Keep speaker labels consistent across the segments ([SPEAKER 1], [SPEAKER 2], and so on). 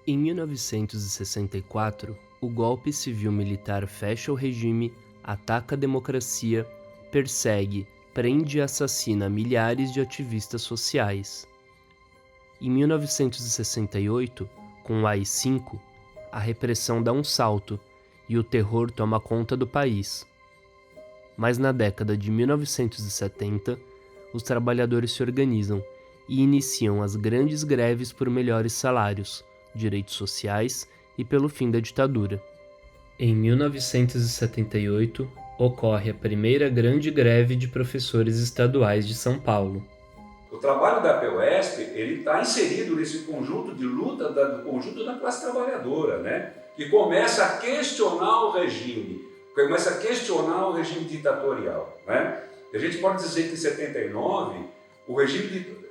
[SPEAKER 1] Em 1964, o golpe civil-militar fecha o regime, ataca a democracia, persegue, prende e assassina milhares de ativistas sociais. Em 1968, com o AI-5, a repressão dá um salto e o terror toma conta do país. Mas na década de 1970, os trabalhadores se organizam e iniciam as grandes greves por melhores salários, direitos sociais e pelo fim da ditadura. Em 1978, ocorre a primeira grande greve de professores estaduais de São Paulo.
[SPEAKER 2] O trabalho da POSP está inserido nesse conjunto de luta do conjunto da classe trabalhadora, né? Que começa a questionar o regime, ditatorial, né? E a gente pode dizer que em 79,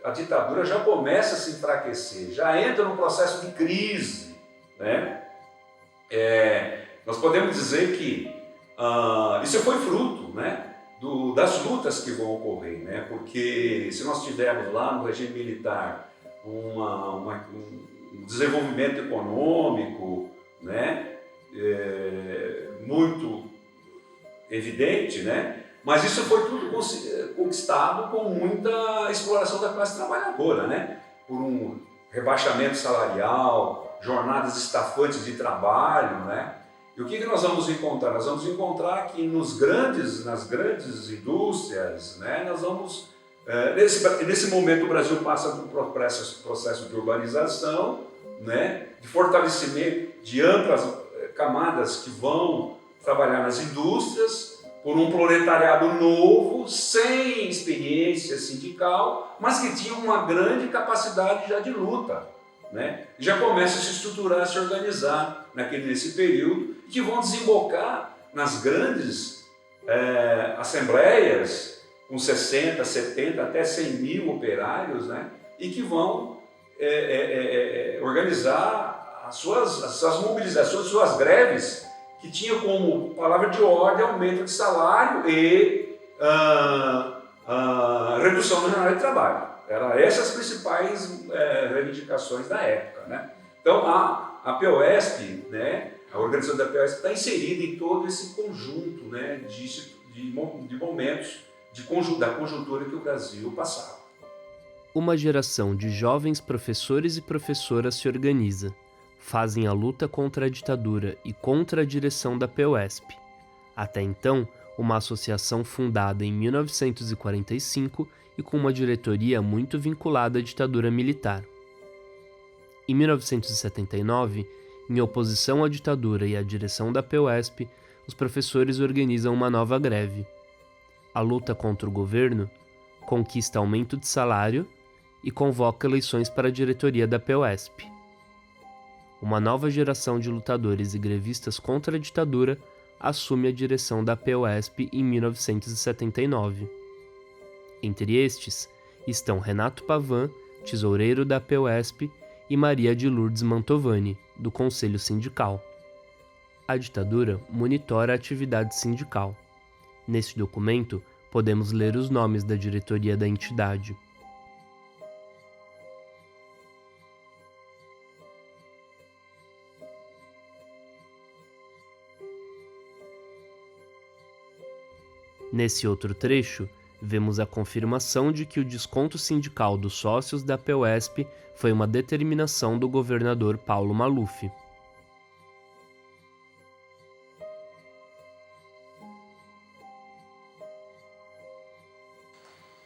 [SPEAKER 2] a ditadura já começa a se enfraquecer, já entra num processo de crise, né? Nós podemos dizer que isso foi fruto, né, das lutas que vão ocorrer, né? Porque se nós tivermos lá no regime militar um desenvolvimento econômico, né, muito evidente, né? Mas isso foi tudo conquistado com muita exploração da classe trabalhadora, né? Por um rebaixamento salarial, jornadas estafantes de trabalho, né? E o que nós vamos encontrar? Nós vamos encontrar que nas grandes indústrias, né, nós vamos... Nesse momento o Brasil passa por um processo de urbanização, né, de fortalecimento de amplas camadas que vão trabalhar nas indústrias, por um proletariado novo, sem experiência sindical, mas que tinha uma grande capacidade já de luta, né? Já começa a se estruturar, a se organizar nesse período, e que vão desembocar nas grandes assembleias, com 60, 70, até 100 mil operários, né? E que vão organizar as suas mobilizações, suas greves, que tinha como palavra de ordem aumento de salário e redução da jornada de trabalho. Eram essas as principais reivindicações da época, né? Então a POSP, né, a organização da POSP está inserida em todo esse conjunto, né, de momentos da conjuntura que o Brasil passava.
[SPEAKER 1] Uma geração de jovens professores e professoras se organiza, fazem a luta contra a ditadura e contra a direção da POSP. Até então, uma associação fundada em 1945 e com uma diretoria muito vinculada à ditadura militar. Em 1979, em oposição à ditadura e à direção da POSP, os professores organizam uma nova greve. A luta contra o governo conquista aumento de salário e convoca eleições para a diretoria da POSP. Uma nova geração de lutadores e grevistas contra a ditadura assume a direção da POSP em 1979. Entre estes estão Renato Pavan, tesoureiro da POSP, e Maria de Lourdes Mantovani, do Conselho Sindical. A ditadura monitora a atividade sindical. Neste documento, podemos ler os nomes da diretoria da entidade. Nesse outro trecho, vemos a confirmação de que o desconto sindical dos sócios da POSP foi uma determinação do governador Paulo Maluf.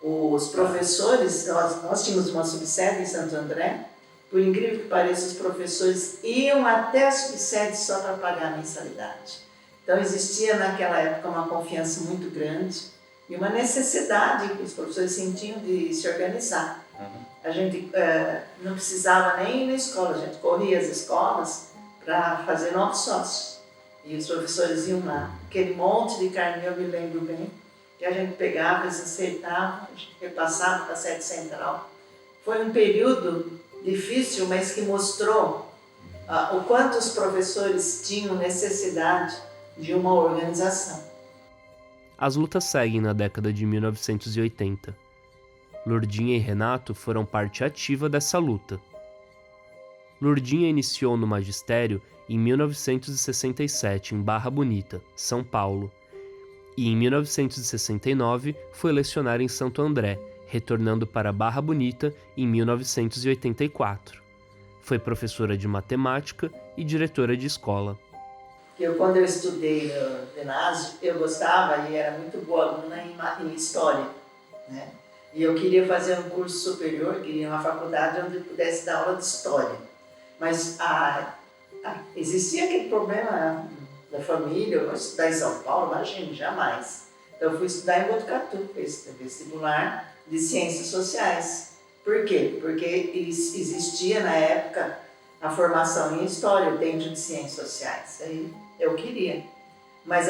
[SPEAKER 3] Os professores, nós tínhamos uma subsede em Santo André, por incrível que pareça, os professores iam até a subsede só para pagar a mensalidade. Então existia naquela época uma confiança muito grande e uma necessidade que os professores sentiam de se organizar. A gente não precisava nem ir na escola, a gente corria as escolas para fazer novos sócios. E os professores iam lá. Aquele monte de carnê, eu me lembro bem, que a gente pegava, eles aceitavam, repassava para a sede central. Foi um período difícil, mas que mostrou o quanto os professores tinham necessidade de uma organização.
[SPEAKER 1] As lutas seguem na década de 1980. Lourdinha e Renato foram parte ativa dessa luta. Lurdinha iniciou no magistério em 1967 em Barra Bonita, São Paulo, e em 1969 foi lecionar em Santo André, retornando para Barra Bonita em 1984. Foi professora de matemática e diretora de escola.
[SPEAKER 3] Quando eu estudei no ginásio, eu gostava e era muito boa aluna em história, né? E eu queria fazer um curso superior, queria uma faculdade onde eu pudesse dar aula de história. Mas existia aquele problema da família, eu vou estudar em São Paulo, imagina, jamais. Então eu fui estudar em Botucatu, fiz vestibular de Ciências Sociais. Por quê? Porque existia na época a formação em História dentro de Ciências Sociais. Aí eu queria. Mas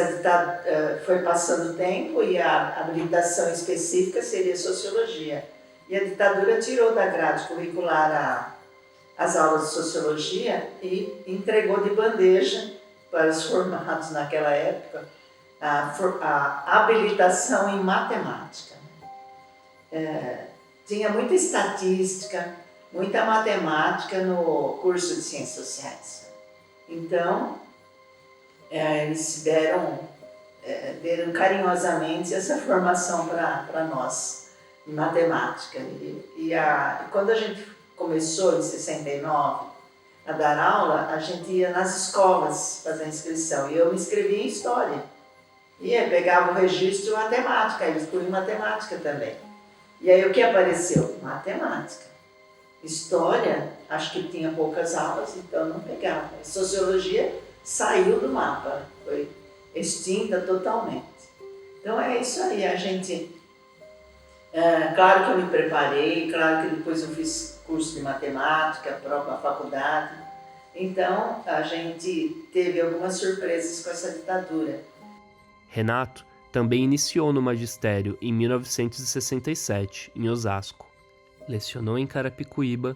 [SPEAKER 3] foi passando o tempo e a habilitação específica seria Sociologia. E a ditadura tirou da grade curricular as aulas de Sociologia e entregou de bandeja para os formados naquela época a habilitação em matemática. Tinha muita estatística, muita matemática no curso de Ciências Sociais. Então, eles deram carinhosamente essa formação para nós, em matemática. E quando a gente começou, em 69, a dar aula, a gente ia nas escolas fazer a inscrição. E eu me inscrevi em História. E aí pegava o registro matemática, eles punham matemática também. E aí o que apareceu? Matemática. História, acho que tinha poucas aulas, então não pegava. Sociologia saiu do mapa, foi extinta totalmente. Então é isso aí, a gente... claro que eu me preparei, claro que depois eu fiz curso de matemática, própria faculdade. Então a gente teve algumas surpresas com essa ditadura.
[SPEAKER 1] Renato também iniciou no magistério em 1967, em Osasco. Lecionou em Carapicuíba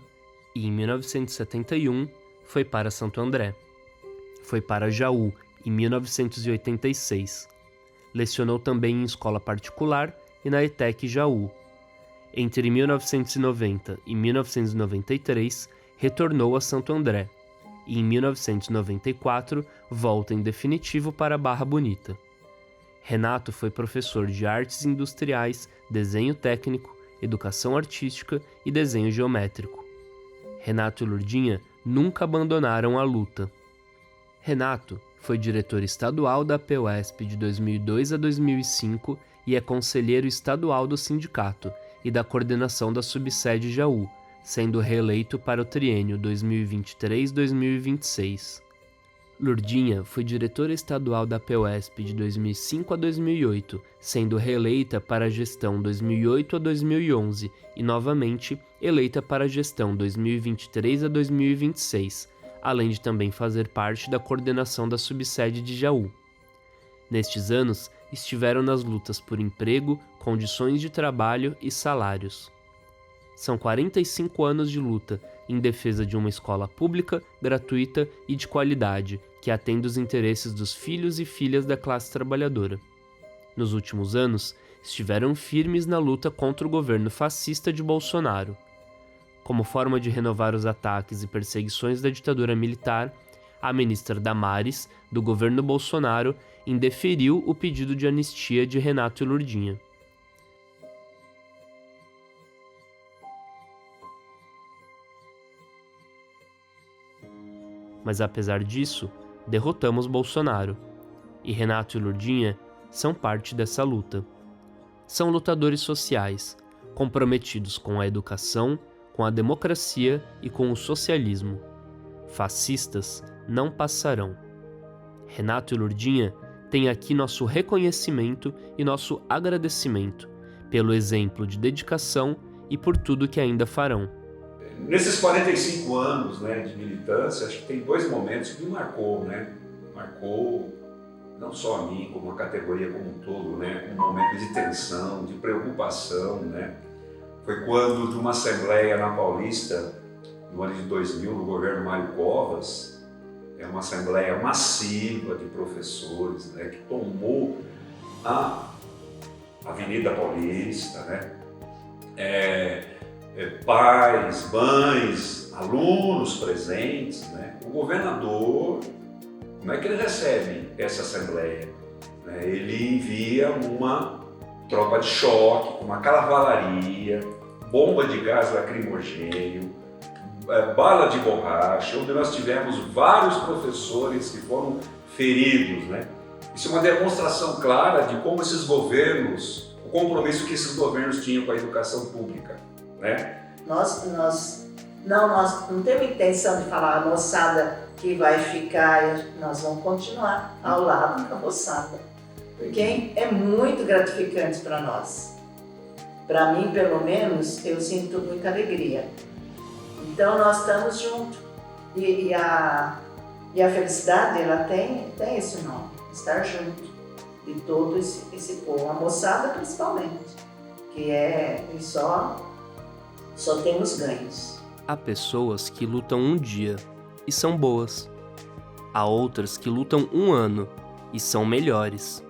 [SPEAKER 1] e, em 1971, foi para Santo André. Foi para Jaú, em 1986. Lecionou também em escola particular e na ETEC Jaú. Entre 1990 e 1993, retornou a Santo André e, em 1994, volta em definitivo para Barra Bonita. Renato foi professor de artes industriais, desenho técnico, educação artística e desenho geométrico. Renato e Lurdinha nunca abandonaram a luta. Renato foi diretor estadual da PUESP de 2002 a 2005 e é conselheiro estadual do sindicato e da coordenação da subsede Jaú, sendo reeleito para o triênio 2023-2026. Lurdinha foi diretora estadual da PUESP de 2005 a 2008, sendo reeleita para a gestão 2008 a 2011 e, novamente, eleita para a gestão 2023 a 2026, além de também fazer parte da coordenação da subsede de Jaú. Nestes anos, estiveram nas lutas por emprego, condições de trabalho e salários. São 45 anos de luta em defesa de uma escola pública, gratuita e de qualidade, que atenda os interesses dos filhos e filhas da classe trabalhadora. Nos últimos anos, estiveram firmes na luta contra o governo fascista de Bolsonaro. Como forma de renovar os ataques e perseguições da ditadura militar, a ministra Damares, do governo Bolsonaro, indeferiu o pedido de anistia de Renato e Lurdinha. Mas apesar disso, derrotamos Bolsonaro, e Renato e Lurdinha são parte dessa luta. São lutadores sociais, comprometidos com a educação, com a democracia e com o socialismo. Fascistas não passarão. Renato e Lurdinha têm aqui nosso reconhecimento e nosso agradecimento pelo exemplo de dedicação e por tudo que ainda farão.
[SPEAKER 2] Nesses 45 anos, né, de militância, acho que tem dois momentos que me marcou, né? Marcou não só a mim, como a categoria como um todo, né? Um momento de tensão, de preocupação, né? Foi quando, de uma assembleia na Paulista, no ano de 2000, no governo Mário Covas, uma assembleia massiva de professores, né, que tomou a Avenida Paulista, né? Pais, mães, alunos presentes, né? O governador, como é que ele recebe essa assembleia? Ele envia uma tropa de choque, uma cavalaria, bomba de gás lacrimogêneo, bala de borracha, onde nós tivemos vários professores que foram feridos, né? Isso é uma demonstração clara de como esses governos, o compromisso que esses governos tinham com a educação pública, né?
[SPEAKER 3] Nós não temos intenção de falar a moçada que vai ficar, nós vamos continuar ao lado da moçada, porque é muito gratificante para nós. Para mim, pelo menos, eu sinto muita alegria. Então nós estamos juntos e a felicidade, ela tem esse nome, estar junto de todo esse povo, a moçada principalmente, que só temos ganhos.
[SPEAKER 1] Há pessoas que lutam um dia e são boas. Há outras que lutam um ano e são melhores.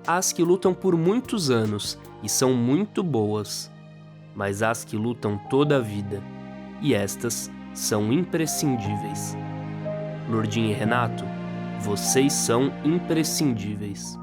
[SPEAKER 1] Há as que lutam por muitos anos e são muito boas. Mas há as que lutam toda a vida, e estas são imprescindíveis. Lourdinha e Renato, vocês são imprescindíveis.